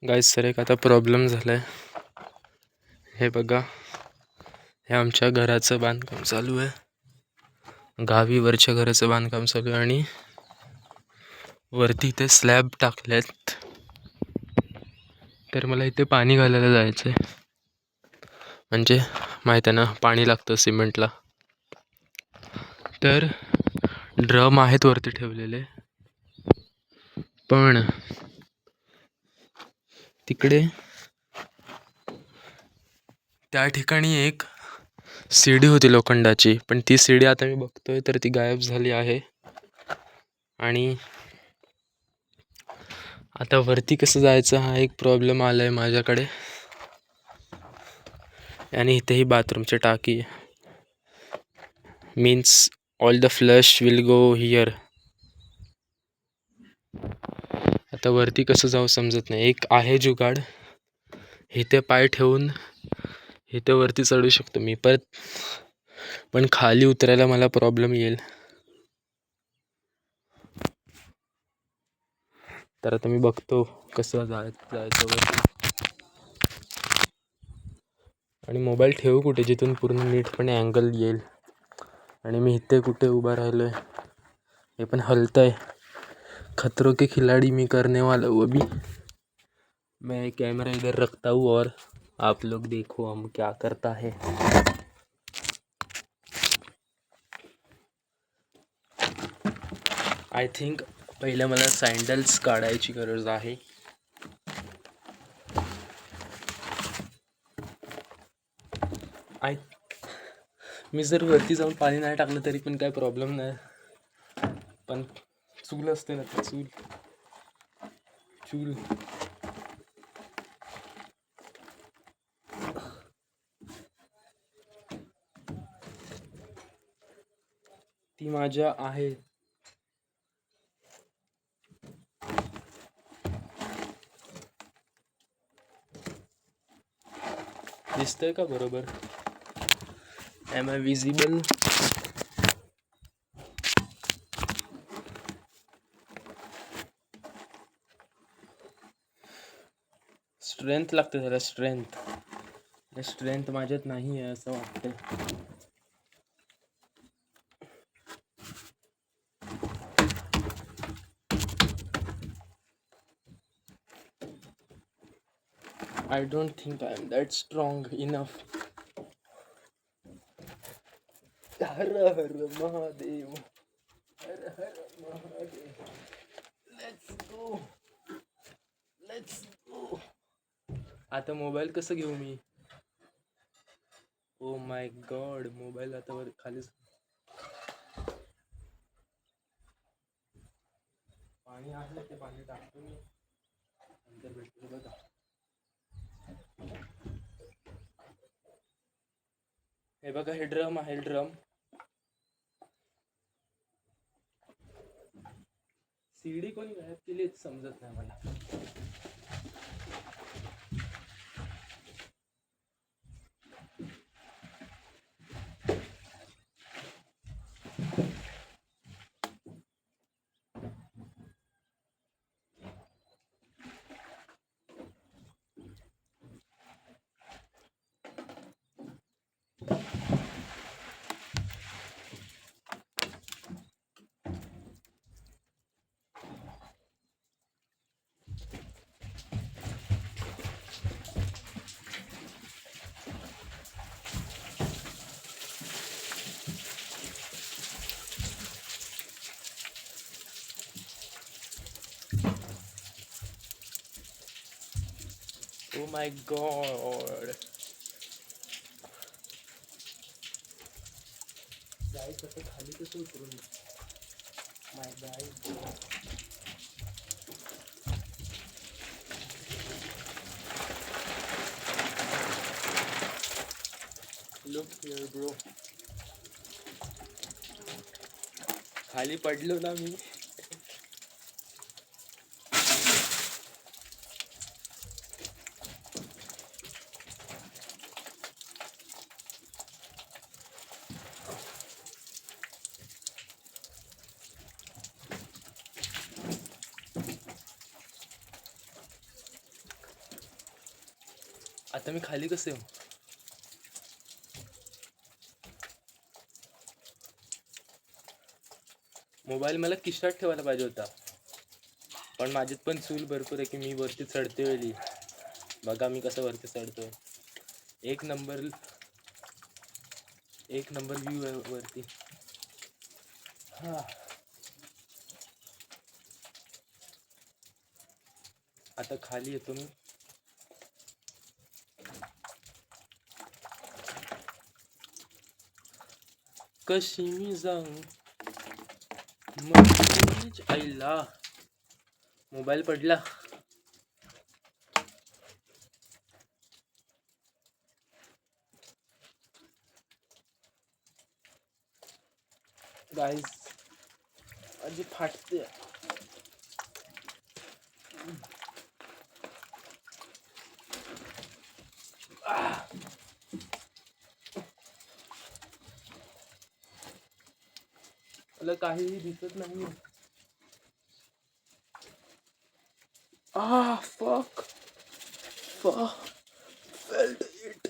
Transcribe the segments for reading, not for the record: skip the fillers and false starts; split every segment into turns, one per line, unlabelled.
Guys sir एक आता problem झाला आहे. हे बघा, हे आमच्या घराचं बांधकाम चालू आहे. गावीवरच्या घराचं बांधकाम चालू आहे आणि वरती इथे स्लॅब टाकलेत. तर मला इथे पाणी घालायला जायचं आहे. म्हणजे माहीत आहे ना, पाणी लागतं सिमेंटला. तर ड्रम आहेत वरती ठेवलेले, पण तिकडे त्या ठिकाणी एक सीडी होती लोखंडाची, पण ती सीडी आता मी बघतोय तर ती गायब झाली आहे. आणि आता वरती कसं जायचं हा एक प्रॉब्लेम आला आहे माझ्याकडे. आणि इथेही बाथरूमची टाकी, means all the flush will go here. आता वरती कसं जाऊ समजत नाही. एक आहे जुगाड, इथे पाय ठेवून इथे वरती चढू शकतो मी, पण खाली उतरायला मला प्रॉब्लेम येईल. तर आता मी बघतो कसं जायचं वरती. आणि मोबाईल ठेवू कुठे जिथून पूर्ण नीटपणे अँगल येईल. आणि मी इथे कुठे उभा राहिलो आहे, हे पण हलतंय. खतरों के खिलाडी मी करने वाला वो भी. मैं कैमरा इधर रखता हूँ और आप लोग देखो हम क्या करता है. आय थिंक पहिले मला सँडल्स काढायची गरज आहे. मी जर वरती जाऊन पाणी नाही टाकलं तरी पण काय प्रॉब्लेम नाही, पण चूल असते ना, चूल ती माझ्या आहे. दिसतंय का बरोबर? M I visible? स्ट्रेंथ लागते त्याला, स्ट्रेंथ माझ्यात नाही आहे असं वाटतंय. I don't think I am that strong enough. Her her Mahadev, her her Mahadev. Let's go. आता मोबाईल कसं घेऊ मी? ओ माय गॉड, मोबाईल आता वर खालीच. पाणी आहे ते पाणी टाकतो मी, नंतर भेटतो बघा. हे बघा, हे ड्रम आहे. सीडी कोणी गायब केली समजत नाही मला. ओ माय गॉड, जायचं तर खाली कसं उतरून? माय गाईड, लुक हिअर ब्रो. खाली पडलो ना मी. आता मी खाली कसे येऊ? मोबाईल मला खिशात ठेवायला पाहिजे होता, पण माझ्यात पण चूल भरपूर आहे की मी वरती चढते वेळी. बघा मी कसं वरती चढतोय. एक नंबर व्ह्यू आहे वरती. हा, आता खाली येतो मी. कशी मी जाऊ आईला, मोबाईल पडला. गाईज माझी फाटते. मला काहीही दिसत नाही. फक felt it.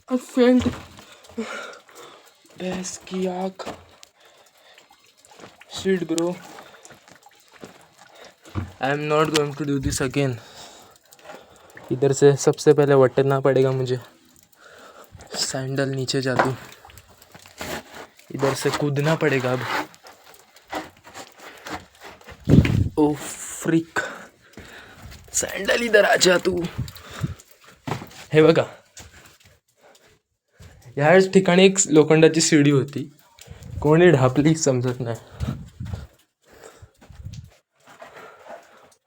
I felt भैंस की आँख. Shit bro, I am not going to do this again. इधर से सबसे पहले वटना पड़ेगा मुझे. सैंडल नीचे जाती, इधर से कूदना पड़ेगा अब. ओ फ्रिक, सैंडल इधर आ जा तू. हे बघा, ह्या ठिकाणी एक लोखंडाची शिडी होती, कोणी ढापली समजत नाही.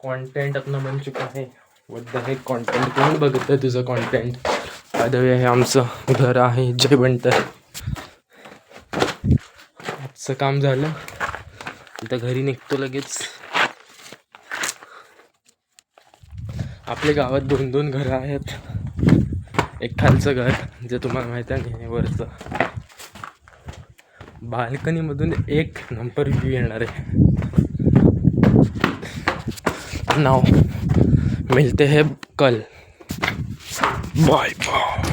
कंटेंट अपना बन चुका है. व्हाट द हेक कंटेंट, कोण बघतंय तुझं कंटेंट? बाय हे आमचं घर आहे जय बनतं. आजचं काम झालं, आता घरी निघतो लगेच. आपल्या गावात 2-2 घरं आहेत. एक खालचं घर जे तुम्हाला माहिती आहे, वरचं बाल्कनीमधून एक नंबर व्ह्यू येणार आहे. नाव मिलते हैं कल. Bye bye.